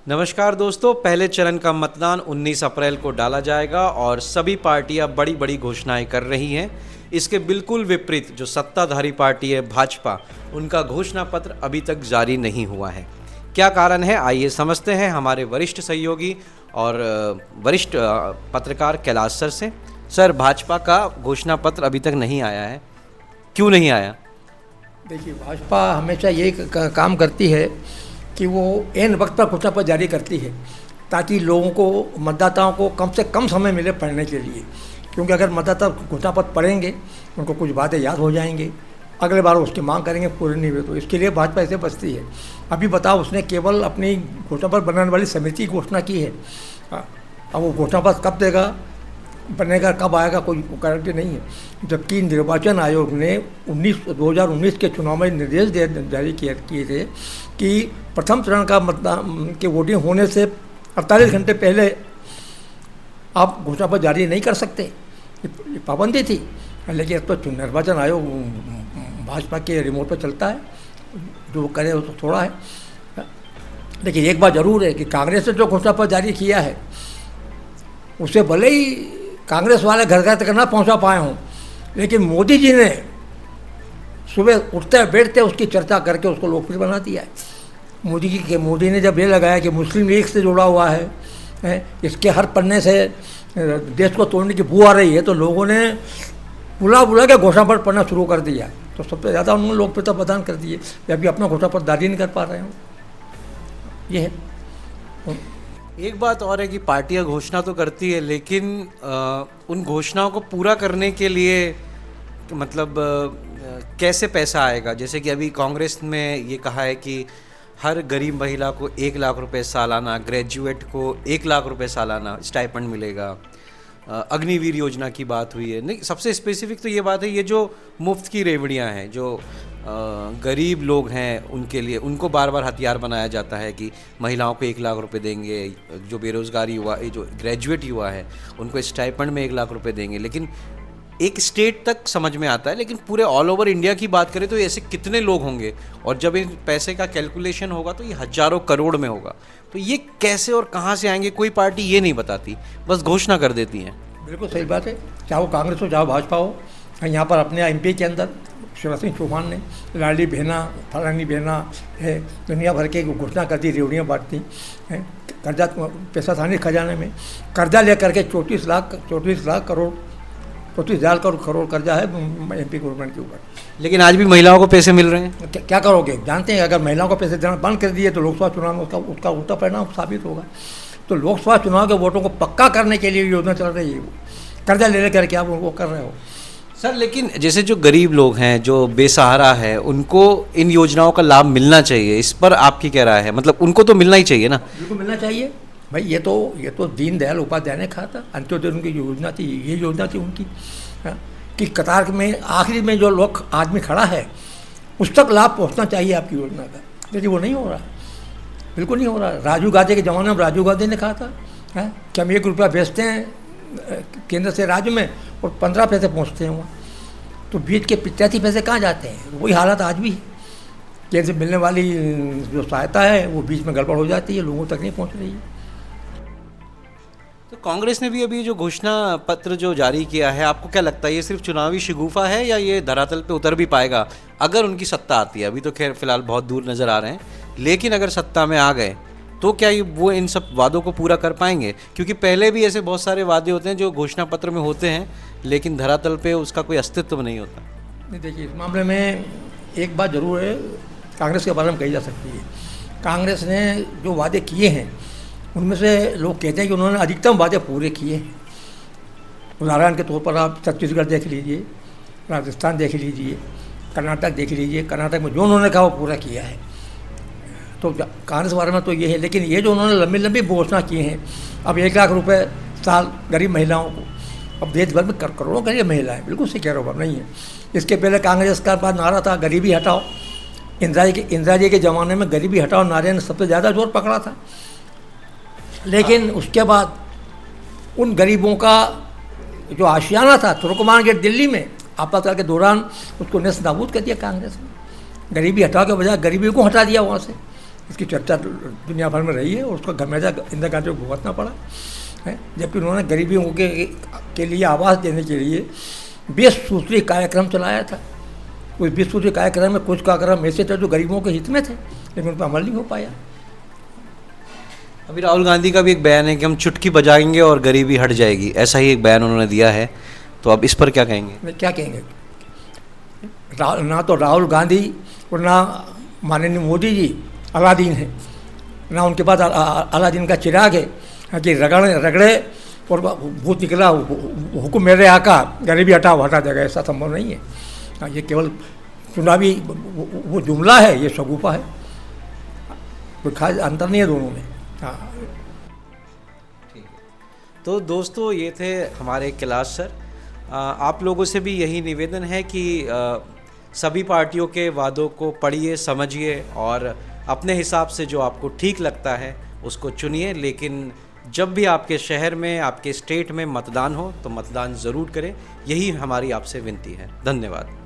नमस्कार दोस्तों, पहले चरण का मतदान 19 अप्रैल को डाला जाएगा और सभी पार्टियां बड़ी बड़ी घोषणाएं कर रही हैं। इसके बिल्कुल विपरीत जो सत्ताधारी पार्टी है भाजपा, उनका घोषणा पत्र अभी तक जारी नहीं हुआ है। क्या कारण है, आइए समझते हैं हमारे वरिष्ठ सहयोगी और वरिष्ठ पत्रकार कैलाश सर से। सर, भाजपा का घोषणा पत्र अभी तक नहीं आया है, क्यों नहीं आया? देखिए, भाजपा हमेशा यही काम करती है कि वो एन वक्त पर घोषणा पत्र जारी करती है ताकि लोगों को, मतदाताओं को कम से कम समय मिले पढ़ने के लिए। क्योंकि अगर मतदाता घोषणा पत्र पढ़ेंगे, उनको कुछ बातें याद हो जाएंगी, अगले बार उसकी मांग करेंगे, पूरी नहीं हुई तो इसके लिए भाजपा ऐसे बचती है। अभी बताओ, उसने केवल अपनी घोषणा पत्र बनाने वाली समिति की घोषणा की है। अब वो घोषणा पत्र कब देगा, बनेगा, कब आएगा, कोई गारंटी नहीं है। जबकि निर्वाचन आयोग ने 2019 के चुनाव में निर्देश जारी किए थे कि प्रथम चरण का मतदान के वोटिंग होने से 48 घंटे पहले आप घोषणा पत्र जारी नहीं कर सकते, ये पाबंदी थी। लेकिन अब तो निर्वाचन आयोग भाजपा के रिमोट पर चलता है, जो करे वो तो थोड़ा है। लेकिन एक बात ज़रूर है कि कांग्रेस ने जो घोषणा पत्र जारी किया है, उसे भले ही कांग्रेस वाले घर घर तक ना पहुंचा पाए हों, लेकिन मोदी जी ने सुबह उठते बैठते उसकी चर्चा करके उसको लोकप्रिय बना दिया है। मोदी ने जब ये लगाया कि मुस्लिम लीग से जुड़ा हुआ है, इसके हर पन्ने से देश को तोड़ने की बू आ रही है, तो लोगों ने बुला के घोषणा पत्र पढ़ना शुरू कर दिया। तो सबसे ज़्यादा उन्होंने लोकप्रियता प्रदान कर दी है, जबकि अपना घोषणा पत्र जारी नहीं कर पा रहे हो। ये है। एक बात और है कि पार्टियां घोषणा तो करती है, लेकिन उन घोषणाओं को पूरा करने के लिए मतलब कैसे पैसा आएगा? जैसे कि अभी कांग्रेस में ये कहा है कि हर गरीब महिला को 1 लाख रुपए सालाना, ग्रेजुएट को 1 लाख रुपए सालाना स्टाइपेंड मिलेगा। अग्निवीर योजना की बात हुई है। नहीं, सबसे स्पेसिफिक तो ये बात है, ये जो मुफ्त की रेवड़ियाँ हैं, जो गरीब लोग हैं उनके लिए, उनको बार बार हथियार बनाया जाता है कि महिलाओं को 1 लाख रुपए देंगे, जो बेरोज़गार युवा, जो ग्रेजुएट युवा है उनको स्टाइपेंड में 1 लाख रुपए देंगे। लेकिन एक स्टेट तक समझ में आता है, लेकिन पूरे ऑल ओवर इंडिया की बात करें तो ऐसे कितने लोग होंगे, और जब इन पैसे का कैलकुलेशन होगा तो ये हजारों करोड़ में होगा। तो ये कैसे और कहाँ से आएंगे, कोई पार्टी ये नहीं बताती, बस घोषणा कर देती हैं। बिल्कुल सही बात है, चाहे वो कांग्रेस हो चाहे भाजपा हो। यहाँ पर अपने MP के अंदर शिवराज सिंह चौहान ने लाडली बहना, फलानी बहना है, दुनिया भर के घोषणा कर दी, रेवड़ियाँ बांटती हैं। कर्जा, पैसा था नहीं खजाने में, कर्जा लेकर के 34 लाख करोड़ 34,000 करोड़ कर्जा है MP गवर्नमेंट के ऊपर। लेकिन आज भी महिलाओं को पैसे मिल रहे हैं। क्या करोगे? जानते हैं, अगर महिलाओं को पैसे देना बंद कर दिए तो लोकसभा चुनाव में उसका उल्टा परिणाम साबित होगा। तो लोकसभा चुनाव के वोटों को पक्का करने के लिए योजना चल रही है। वो कर्जा ले लेकर के आप वो कर रहे हो सर। लेकिन जैसे जो गरीब लोग हैं, जो बेसहारा है, उनको इन योजनाओं का लाभ मिलना चाहिए, इस पर आपकी क्या राय है? मतलब उनको तो मिलना ही चाहिए ना। बिल्कुल मिलना चाहिए भाई। ये तो दीनदयाल उपाध्याय ने कहा था, अंत्योदय उनकी योजना थी, ये योजना थी उनकी, कि कतार में आखिरी में जो लोग आदमी खड़ा है उस तक लाभ पहुंचना चाहिए आपकी योजना का। लेकिन वो नहीं हो रहा, बिल्कुल नहीं हो रहा। राजीव गांधी के ज़माने में राजीव गांधी ने कहा था कि हम 1 रुपया बेचते हैं केंद्र से राज्य में और 15 पैसे पहुँचते हैं वहाँ, तो बीच के 85 पैसे कहाँ जाते हैं? वही हालत आज भी है। केंद्र से मिलने वाली जो सहायता है वो बीच में गड़बड़ हो जाती है, लोगों तक नहीं पहुँच रही है। तो कांग्रेस ने भी अभी जो घोषणा पत्र जो जारी किया है, आपको क्या लगता है ये सिर्फ चुनावी शगुफा है या ये धरातल पे उतर भी पाएगा अगर उनकी सत्ता आती है? अभी तो खैर फिलहाल बहुत दूर नज़र आ रहे हैं, लेकिन अगर सत्ता में आ गए तो क्या ये वो इन सब वादों को पूरा कर पाएंगे? क्योंकि पहले भी ऐसे बहुत सारे वादे होते हैं जो घोषणा पत्र में होते हैं, लेकिन धरातल पे उसका कोई अस्तित्व नहीं होता। नहीं, देखिए, इस मामले में एक बात ज़रूर है, कांग्रेस के बारे में कही जा सकती है। कांग्रेस ने जो वादे किए हैं उनमें से लोग कहते हैं कि उन्होंने अधिकतम वादे पूरे किए हैं। उदाहरण के तौर पर आप छत्तीसगढ़ देख लीजिए, राजस्थान देख लीजिए, कर्नाटक देख लीजिए। कर्नाटक में जो उन्होंने कहा वो पूरा किया है। तो कांग्रेस के बारे में तो ये है, लेकिन ये जो उन्होंने लंबी लंबी घोषणा की हैं, अब 1 लाख रुपए साल गरीब महिलाओं को, अब देश भर में करोड़ों गरीब महिलाएं, बिल्कुल सही कह रहा हूँ, नहीं है। इसके पहले कांग्रेस का पास नारा था गरीबी हटाओ। इंदिरा जी के ज़माने में गरीबी हटाओ नारे ने सबसे ज़्यादा जोर पकड़ा था। लेकिन उसके बाद उन गरीबों का जो आशियाना था तुर्कमान गेट दिल्ली में, आपातकाल के दौरान उसको नेस्त नाबूद कर दिया कांग्रेस ने। गरीबी हटाओ के बजाय गरीबी को हटा दिया वहाँ से। इसकी चर्चा दुनिया भर में रही है और उसका गमेजा इंदिरा गांधी को भुगतना पड़ा है। जबकि उन्होंने गरीबियों के लिए आवास देने के लिए 20 सूत्री कार्यक्रम चलाया था। उस 20 सूत्री कार्यक्रम में कुछ कार्यक्रम ऐसे थे जो गरीबों के हित में थे, लेकिन उन पर अमल नहीं हो पाया। अभी राहुल गांधी का भी एक बयान है कि हम चुटकी बजाएंगे और गरीबी हट जाएगी, ऐसा ही एक बयान उन्होंने दिया है, तो अब इस पर क्या कहेंगे? क्या कहेंगे? ना तो राहुल गांधी और ना माननीय मोदी जी अलादीन है, ना उनके पास अलादीन का चिराग है कि रगड़े और भूत निकला हुक्म मेरे आका गरीबी हटाओ हटा देगा, ऐसा संभव नहीं है। ये केवल चुनावी वो जुमला है, ये शगुफा है, कोई खास अंतर नहीं है दोनों में। हाँ, तो दोस्तों ये थे हमारे कैलाश सर। आप लोगों से भी यही निवेदन है कि सभी पार्टियों के वादों को पढ़िए, समझिए और अपने हिसाब से जो आपको ठीक लगता है उसको चुनिए, लेकिन जब भी आपके शहर में, आपके स्टेट में मतदान हो तो मतदान ज़रूर करें। यही हमारी आपसे विनती है। धन्यवाद।